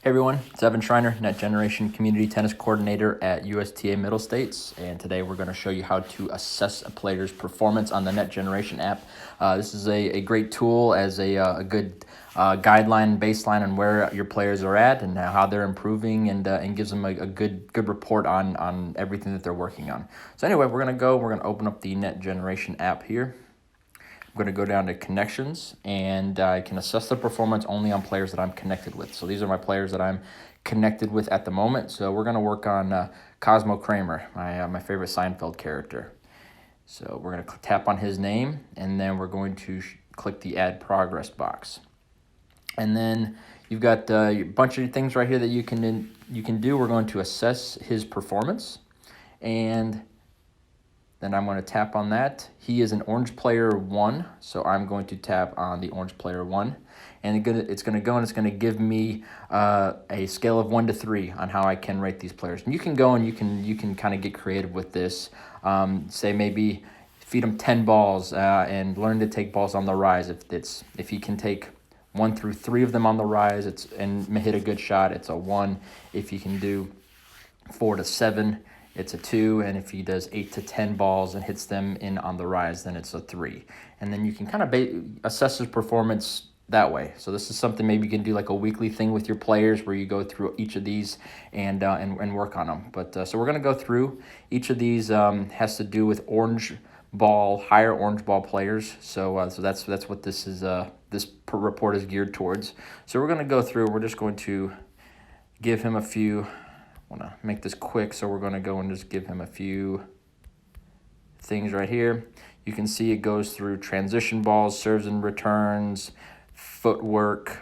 Hey everyone, it's Evan Schreiner, Net Generation Community Tennis Coordinator at USTA Middle States, and today we're going to show you how to assess a player's performance on the Net Generation app. This is a great tool as a good guideline, baseline on where your players are at and how they're improving, and gives them a good report on everything that they're working on. So anyway, we're going to open up the Net Generation app here. I'm going to go down to connections, and I can assess the performance only on players that I'm connected with. So these are my players that I'm connected with at the moment. So we're going to work on Cosmo Kramer, my favorite Seinfeld character. So we're going to tap on his name, and then we're going to click the Add Progress box. And then you've got a bunch of things right here that you can do. We're going to assess his performance, and then I'm going to tap on that. He is an orange player 1, so I'm going to tap on the orange player 1. And it's going to give me a scale of 1 to 3 on how I can rate these players. And you can go and you can kind of get creative with this. Say maybe feed him 10 balls and learn to take balls on the rise. If he can take 1 through 3 of them on the rise, and hit a good shot, it's a 1. If he can do 4 to 7, it's a 2, and if he does 8 to 10 balls and hits them in on the rise, then it's a 3. And then you can kind of assess his performance that way. So this is something maybe you can do like a weekly thing with your players where you go through each of these and work on them. But so we're going to go through each of these. Has to do with higher orange ball players. So that's what this is. This report is geared towards. So we're going to go through. We're just going to give him a few. I want to make this quick, so we're going to go and just give him a few things right here. You can see it goes through transition balls, serves and returns, footwork,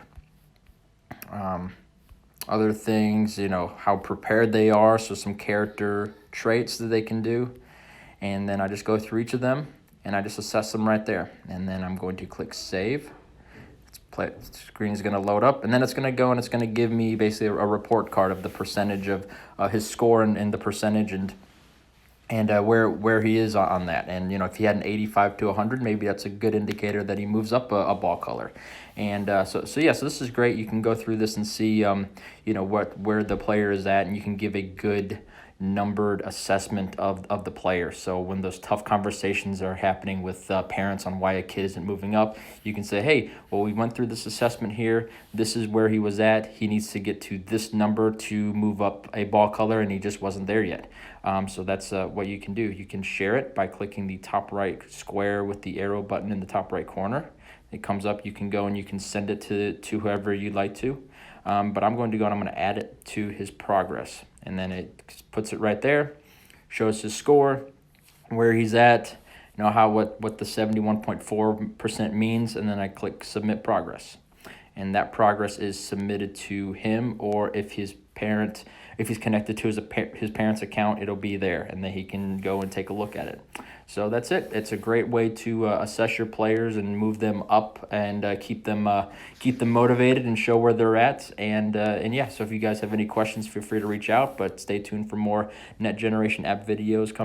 other things, how prepared they are, so some character traits that they can do. And then I just go through each of them, and I just assess them right there. And then I'm going to click Save. Screen is going to load up, and then it's going to go and it's going to give me basically a report card of the percentage of his score and the percentage and where he is on that. And if he had an 85 to 100, maybe that's a good indicator that he moves up a ball color. And so this is great. You can go through this and see where the player is at, and you can give a good numbered assessment of the player. So when those tough conversations are happening with parents on why a kid isn't moving up, you can say, hey, well, we went through this assessment here. This is where he was at. He needs to get to this number to move up a ball color, and he just wasn't there yet. So that's what you can do. You can share it by clicking the top right square with the arrow button in the top right corner. It comes up. You can go and you can send it to whoever you'd like to. But I'm going to go and I'm going to add it to his progress. And then it puts it right there, shows his score, where he's at, what the 71.4% means, and then I click Submit Progress. And that progress is submitted to him, or if he's connected to his parents' account, it'll be there, and then he can go and take a look at it. So that's it. It's a great way to assess your players and move them up and keep them motivated and show where they're at. And yeah, so if you guys have any questions, feel free to reach out. But stay tuned for more Net Generation app videos coming.